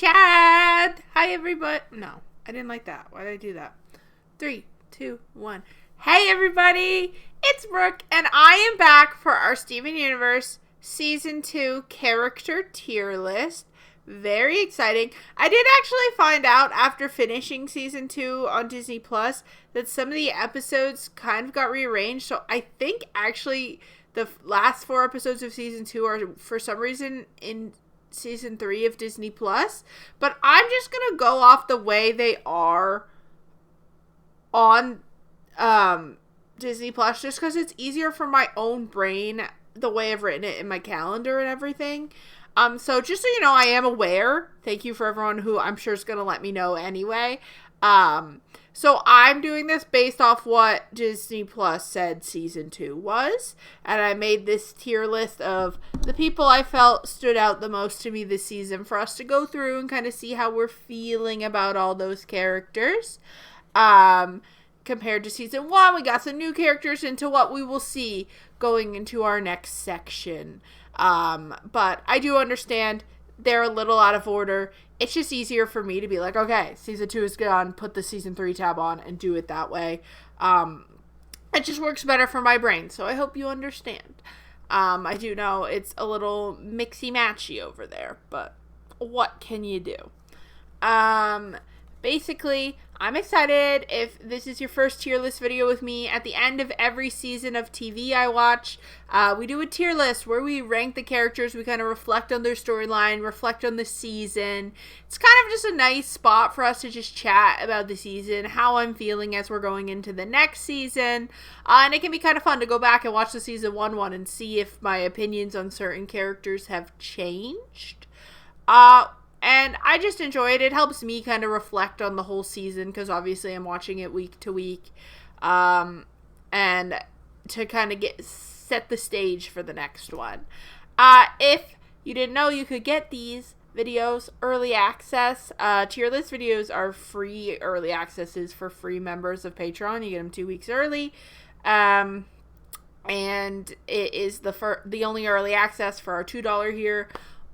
Chad. Hi, everybody. No, I didn't like that. Why did I do that? 3, 2, 1. Hey, everybody. It's Brooke, and I am back for our Steven Universe Season 2 character tier list. Very exciting. I did actually find out after finishing Season 2 on Disney Plus that some of the episodes kind of got rearranged. So I think actually the last 4 episodes of Season 2 are, for some reason, in Season 3 of Disney Plus, but I'm just gonna go off the way they are on Disney Plus, just because it's easier for my own brain the way I've written it in my calendar and everything. So just so you know, I am aware. Thank you for everyone who I'm sure is gonna let me know anyway. So I'm doing this based off what Disney Plus said Season 2 was. And I made this tier list of the people I felt stood out the most to me this season for us to go through and kind of see how we're feeling about all those characters. Compared to Season 1, we got some new characters into what we will see going into our next section. But I do understand they're a little out of order. It's just easier for me to be like, okay, Season 2 is gone, put the Season 3 tab on and do it that way. It just works better for my brain, so I hope you understand. I do know it's a little mixy-matchy over there, but what can you do? Basically, I'm excited. If this is your first tier list video with me, at the end of every season of TV I watch, we do a tier list where we rank the characters, we kind of reflect on their storyline, reflect on the season. It's kind of just a nice spot for us to just chat about the season, how I'm feeling as we're going into the next season, and it can be kind of fun to go back and watch the Season 1 one and see if my opinions on certain characters have changed. And I just enjoy it. It helps me kind of reflect on the whole season because obviously I'm watching it week to week. And to kind of set the stage for the next one. If you didn't know, you could get these videos early access. Tier list videos are free early accesses for free members of Patreon. You get them 2 weeks early. And it is the only early access for our $2 here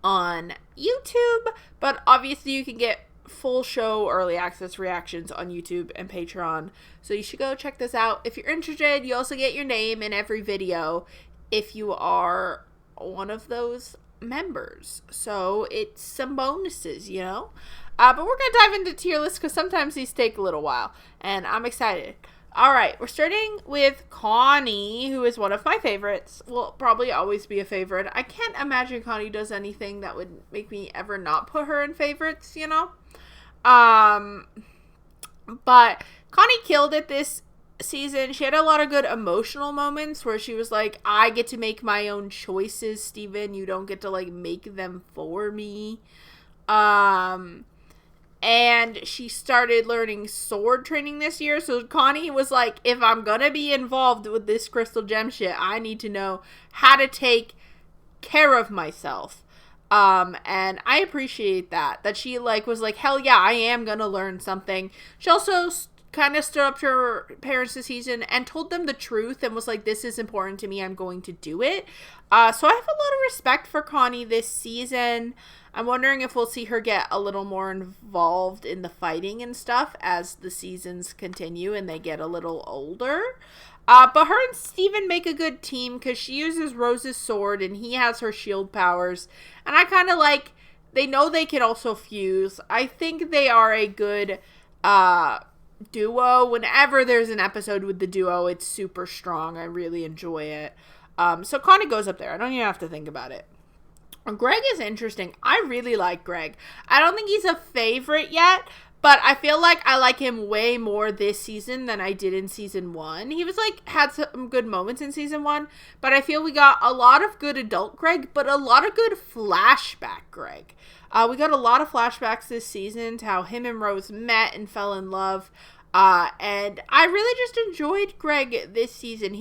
on YouTube, but obviously you can get full show early access reactions on YouTube and Patreon, so you should go check this out if you're interested. You also get your name in every video if you are one of those members, so it's some bonuses, you know. But we're gonna dive into tier lists because sometimes these take a little while, and I'm excited. Alright, we're starting with Connie, who is one of my favorites. Will probably always be a favorite. I can't imagine Connie does anything that would make me ever not put her in favorites, you know? But Connie killed it this season. She had a lot of good emotional moments where she was like, I get to make my own choices, Steven. You don't get to, like, make them for me. And she started learning sword training this year. So Connie was like, if I'm going to be involved with this crystal gem shit, I need to know how to take care of myself. And I appreciate that she was like, hell yeah, I am going to learn something. She also kind of stood up to her parents this season and told them the truth and was like, this is important to me. I'm going to do it. So I have a lot of respect for Connie this season. I'm wondering if we'll see her get a little more involved in the fighting and stuff as the seasons continue and they get a little older. But her and Steven make a good team because she uses Rose's sword and he has her shield powers. And I kind of like, they know they can also fuse. I think they are a good duo. Whenever there's an episode with the duo, it's super strong. I really enjoy it. So Connie goes up there. I don't even have to think about it. Greg is interesting. I really like Greg. I don't think he's a favorite yet, but I feel like I like him way more this season than I did in Season 1. He was had some good moments in Season 1, but I feel we got a lot of good adult Greg, but a lot of good flashback Greg. We got a lot of flashbacks this season to how him and Rose met and fell in love. And I really just enjoyed Greg this season.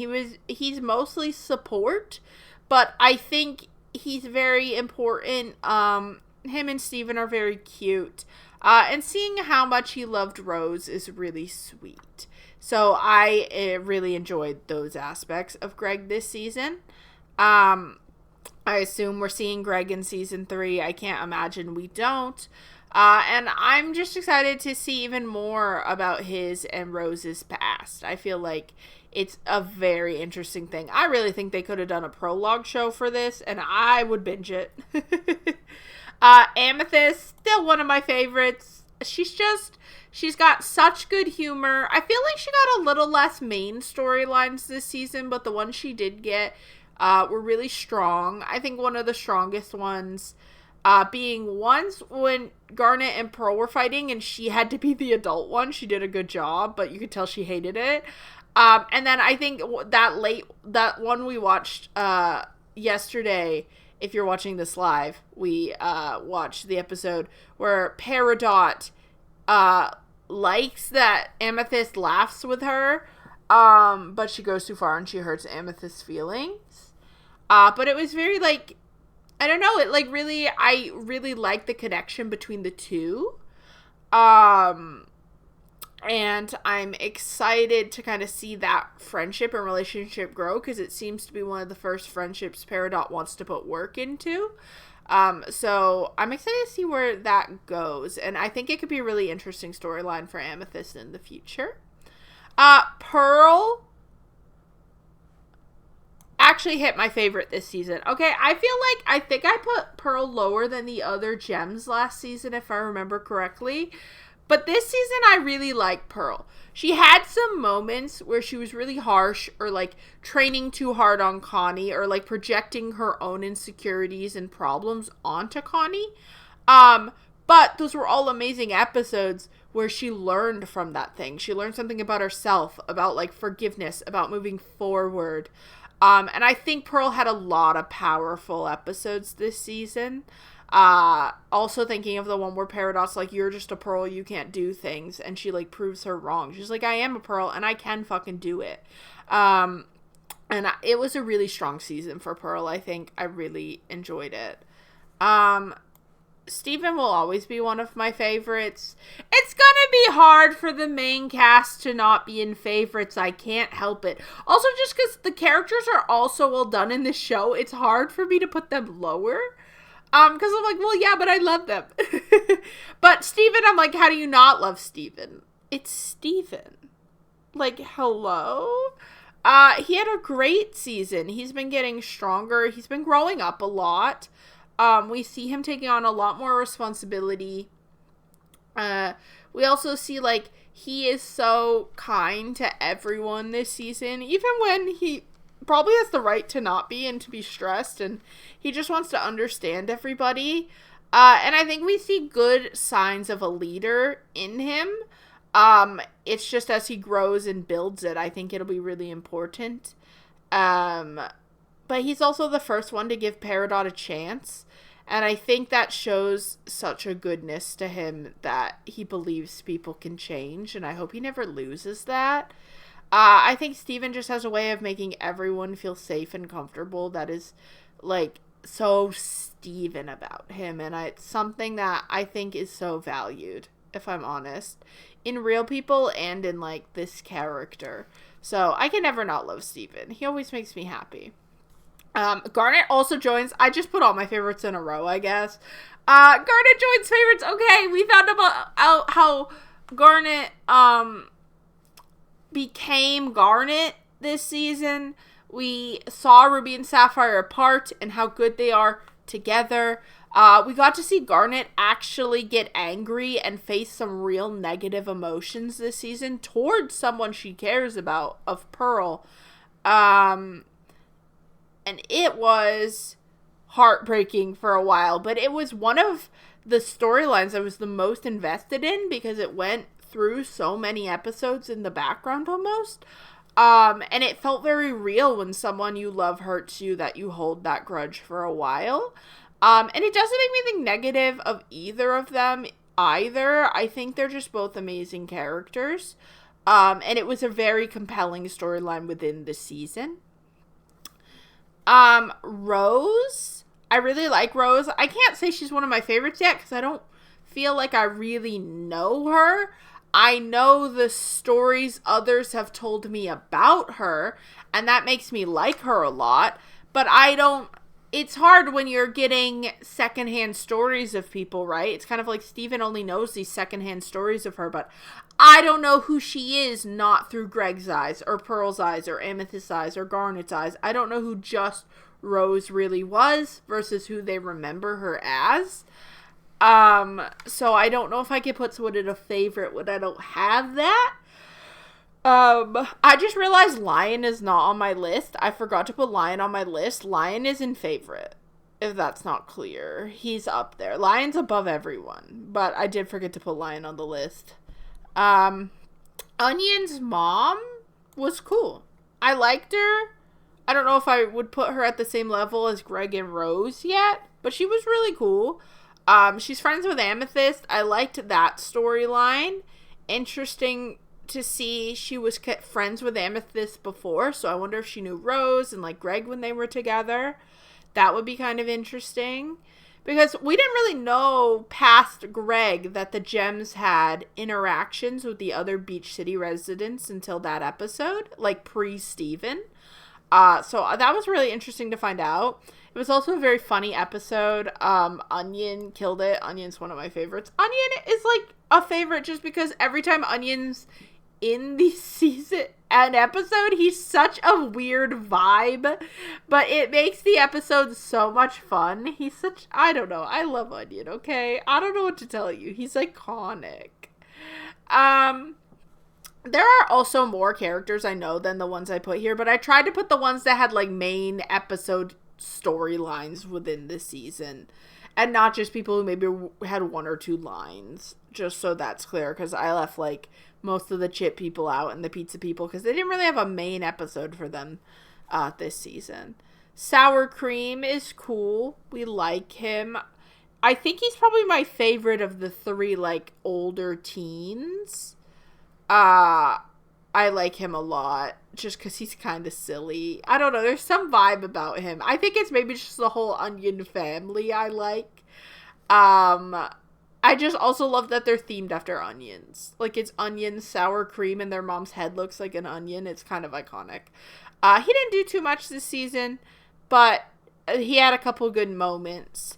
He's mostly support, but I think he's very important. Him and Steven are very cute. And seeing how much he loved Rose is really sweet. So I really enjoyed those aspects of Greg this season. I assume we're seeing Greg in season 3. I can't imagine we don't. And I'm just excited to see even more about his and Rose's past. I feel like it's a very interesting thing. I really think they could have done a prologue show for this, and I would binge it. Amethyst, still one of my favorites. She's got such good humor. I feel like she got a little less main storylines this season, but the ones she did get were really strong. I think one of the strongest ones being once when Garnet and Pearl were fighting and she had to be the adult one. She did a good job, but you could tell she hated it. And then I think that one we watched yesterday, if you're watching this live, we watched the episode where Peridot likes that Amethyst laughs with her, but she goes too far and she hurts Amethyst's feelings. But it was very, like, I don't know, I really like the connection between the two. And I'm excited to kind of see that friendship and relationship grow, because it seems to be one of the first friendships Peridot wants to put work into. So I'm excited to see where that goes, and I think it could be a really interesting storyline for Amethyst in the future. Pearl actually hit my favorite this season. Okay, I think I put Pearl lower than the other gems last season, if I remember correctly. But this season, I really like Pearl. She had some moments where she was really harsh, or, like, training too hard on Connie, or, like, projecting her own insecurities and problems onto Connie. But those were all amazing episodes where she learned from that thing. She learned something about herself, about, like, forgiveness, about moving forward. And I think Pearl had a lot of powerful episodes this season. Also thinking of the one where Peridot's like, you're just a pearl, you can't do things, and she, like, proves her wrong. She's like, I am a pearl and I can fucking do it. It was a really strong season for Pearl. I think I really enjoyed it. Steven will always be one of my favorites. It's gonna be hard for the main cast to not be in favorites. I can't help it. Also, just because the characters are all so well done in this show, it's hard for me to put them lower. Because I'm like, well, yeah, but I love them. But Steven, I'm like, how do you not love Steven? It's Steven. Like, hello? He had a great season. He's been getting stronger. He's been growing up a lot. We see him taking on a lot more responsibility. We also see, like, he is so kind to everyone this season, even when he probably has the right to not be and to be stressed, and he just wants to understand everybody. And I think we see good signs of a leader in him. It's just as he grows and builds it, I think it'll be really important. But he's also the first one to give Peridot a chance. And I think that shows such a goodness to him that he believes people can change. And I hope he never loses that. I think Steven just has a way of making everyone feel safe and comfortable that is, like, so Steven about him. And it's something that I think is so valued, if I'm honest, in real people and in, like, this character. So I can never not love Steven. He always makes me happy. Garnet also joins. I just put all my favorites in a row, I guess. Garnet joins favorites. Okay, we found out how Garnet, became Garnet this season. We saw Ruby and Sapphire apart and how good they are together. We got to see Garnet actually get angry and face some real negative emotions this season towards someone she cares about, of Pearl. And it was heartbreaking for a while, but it was one of the storylines I was the most invested in because it went through so many episodes in the background almost. And it felt very real when someone you love hurts you, that you hold that grudge for a while. And it doesn't make me think negative of either of them either. I think they're just both amazing characters. And it was a very compelling storyline within the season. Rose, I really like Rose. I can't say she's one of my favorites yet because I don't feel like I really know her. I know the stories others have told me about her, and that makes me like her a lot, but I don't it's hard when you're getting secondhand stories of people, right? It's kind of like Steven only knows these secondhand stories of her, but I don't know who she is not through Greg's eyes, or Pearl's eyes, or Amethyst's eyes, or Garnet's eyes. I don't know who just Rose really was versus who they remember her as. So I don't know if I could put someone in a favorite when I don't have that. I just realized Lion is not on my list. I forgot to put Lion on my list. Lion is in favorite, if that's not clear. He's up there. Lion's above everyone, but I did forget to put Lion on the list. Onion's mom was cool. I liked her. I don't know if I would put her at the same level as Greg and Rose yet, but she was really cool. She's friends with Amethyst. I liked that storyline. Interesting to see she was friends with Amethyst before, so I wonder if she knew Rose and like Greg when they were together. That would be kind of interesting, because we didn't really know past Greg that the Gems had interactions with the other Beach City residents until that episode, like pre-Steven. So that was really interesting to find out. It was also a very funny episode. Onion killed it. Onion's one of my favorites. Onion is like a favorite just because every time Onion's in the season and episode, he's such a weird vibe, but it makes the episode so much fun. He's such, I don't know, I love Onion, okay? I don't know what to tell you. He's iconic. There are also more characters I know than the ones I put here, but I tried to put the ones that had like main episode storylines within the season, and not just people who maybe had one or two lines, just so that's clear, because I left like most of the chip people out and the pizza people because they didn't really have a main episode for them this season. Sour Cream is cool. We like him. I think he's probably my favorite of the three like older teens. I like him a lot just because he's kind of silly. I don't know. There's some vibe about him. I think it's maybe just the whole Onion family I like. I just also love that they're themed after onions. Like, it's onion, sour cream, and their mom's head looks like an onion. It's kind of iconic. He didn't do too much this season, but he had a couple good moments.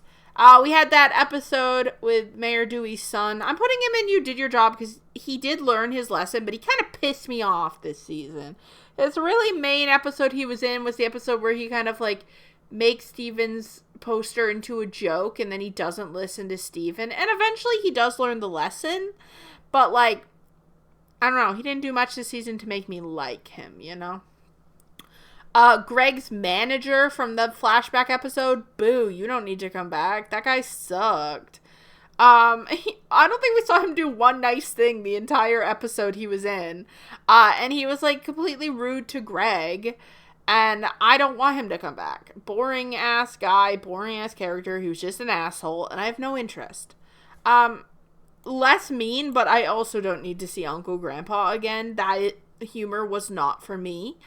We had that episode with Mayor Dewey's son. I'm putting him in You Did Your Job because he did learn his lesson, but he kind of pissed me off this season. His really main episode he was in was the episode where he kind of, like, makes Steven's poster into a joke, and then he doesn't listen to Steven. And eventually he does learn the lesson, but, like, I don't know. He didn't do much this season to make me like him, you know? Greg's manager from the flashback episode, boo, you don't need to come back. That guy sucked. I don't think we saw him do one nice thing the entire episode he was in. And he was, like, completely rude to Greg. And I don't want him to come back. Boring ass guy, boring ass character who's just an asshole, and I have no interest. Less mean, but I also don't need to see Uncle Grandpa again. That humor was not for me.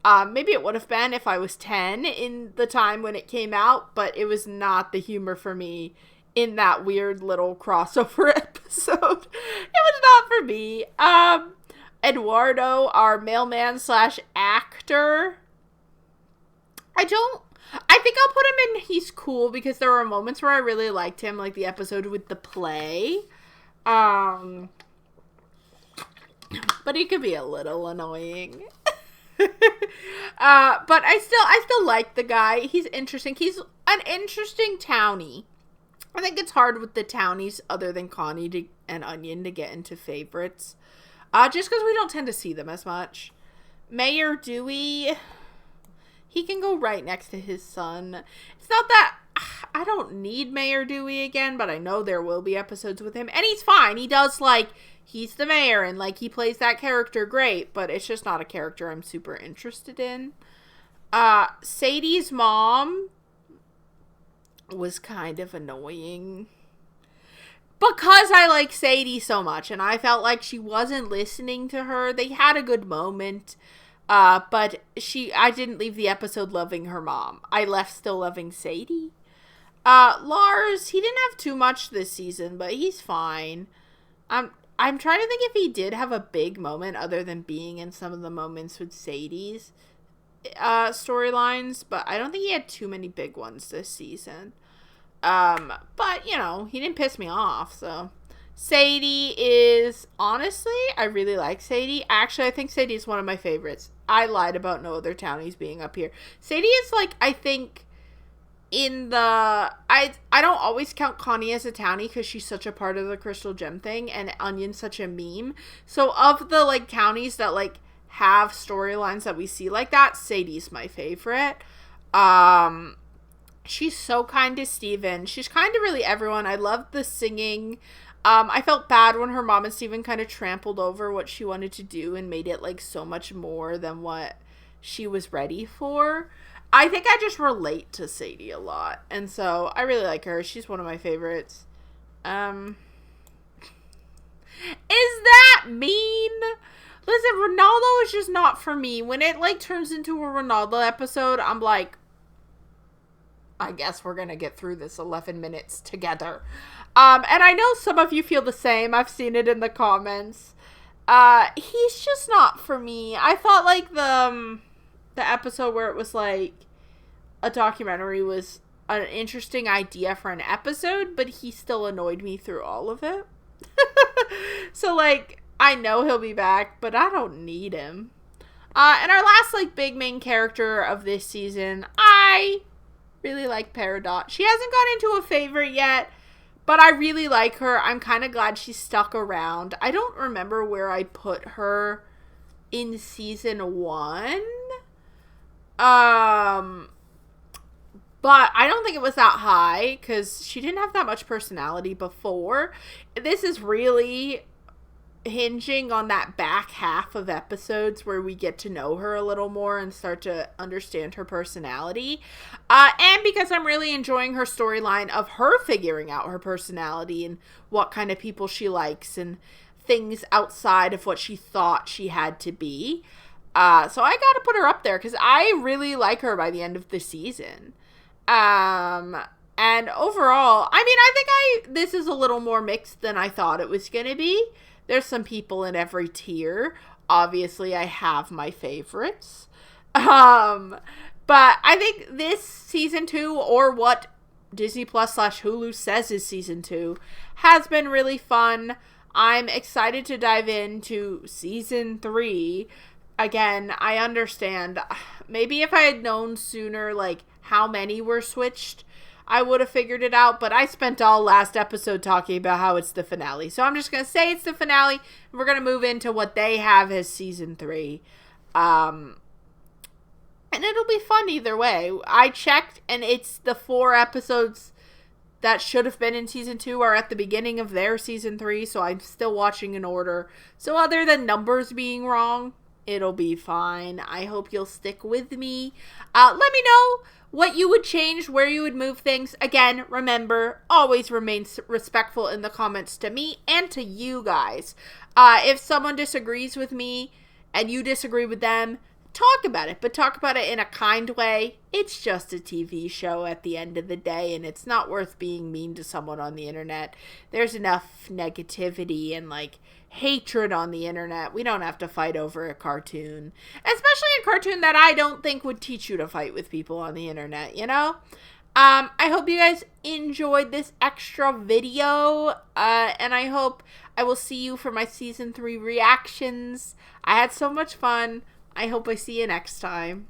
Maybe it would have been if I was 10 in the time when it came out, but it was not the humor for me in that weird little crossover episode. It was not for me. Eduardo, our mailman / actor. I think I'll put him in he's cool because there were moments where I really liked him, like the episode with the play. But he could be a little annoying. But I still like the guy. He's interesting. He's an interesting townie. I think it's hard with the townies other than Connie and Onion to get into favorites. Just because we don't tend to see them as much. Mayor Dewey, he can go right next to his son. It's not that I don't need Mayor Dewey again, but I know there will be episodes with him. And he's fine. He does, like, he's the mayor and, like, he plays that character great, but it's just not a character I'm super interested in. Sadie's mom was kind of annoying because I like Sadie so much and I felt like she wasn't listening to her. They had a good moment. But I didn't leave the episode loving her mom. I left still loving Sadie. Lars, he didn't have too much this season, but he's fine. I'm trying to think if he did have a big moment other than being in some of the moments with Sadie's. storylines, but I don't think he had too many big ones this season. But, you know, he didn't piss me off, so. Sadie is, honestly, I really like Sadie. Actually, I think Sadie is one of my favorites. I lied about no other townies being up here. Sadie is, like, I think, in the, I don't always count Connie as a townie because she's such a part of the Crystal Gem thing, and Onion's such a meme. So, of the, like, townies that, like, have storylines that we see like that, Sadie's my favorite. She's so kind to Steven. She's kind to really everyone. I love the singing. I felt bad when her mom and Steven kind of trampled over what she wanted to do and made it, like, so much more than what she was ready for. I think I just relate to Sadie a lot. And so I really like her. She's one of my favorites. Is that mean? Listen, Ronaldo is just not for me. When it, like, turns into a Ronaldo episode, I'm like, I guess we're gonna get through this 11 minutes together. And I know some of you feel the same. I've seen it in the comments. He's just not for me. I thought, like, the episode where it was, like, a documentary was an interesting idea for an episode, but he still annoyed me through all of it. So, like, I know he'll be back, but I don't need him. And our last, like, big main character of this season, I really like Peridot. She hasn't got into a favorite yet, but I really like her. I'm kind of glad she stuck around. I don't remember where I put her in season 1. But I don't think it was that high because she didn't have that much personality before. This is really hinging on that back half of episodes where we get to know her a little more and start to understand her personality. And because I'm really enjoying her storyline of her figuring out her personality and what kind of people she likes and things outside of what she thought she had to be. So I gotta put her up there because I really like her by the end of the season. And overall, I mean, I think this is a little more mixed than I thought it was gonna be. There's some people in every tier. Obviously, I have my favorites. But I think this season 2, or what Disney Plus / Hulu says is season 2, has been really fun. I'm excited to dive into season 3. Again, I understand. Maybe if I had known sooner, like, how many were switched, I would have figured it out, but I spent all last episode talking about how it's the finale. So I'm just going to say it's the finale, and we're going to move into what they have as season 3. And it'll be fun either way. I checked, and it's the 4 episodes that should have been in season 2 are at the beginning of their season 3, so I'm still watching in order. So other than numbers being wrong, it'll be fine. I hope you'll stick with me. Let me know what you would change, where you would move things. Again, remember, always remain respectful in the comments to me and to you guys. If someone disagrees with me and you disagree with them, talk about it, but talk about it in a kind way. It's just a TV show at the end of the day, and it's not worth being mean to someone on the internet. There's enough negativity and, like, hatred on the internet. We don't have to fight over a cartoon, especially a cartoon that I don't think would teach you to fight with people on the internet, you know? I hope you guys enjoyed this extra video, and I hope I will see you for my season 3 reactions. I had so much fun. I hope I see you next time.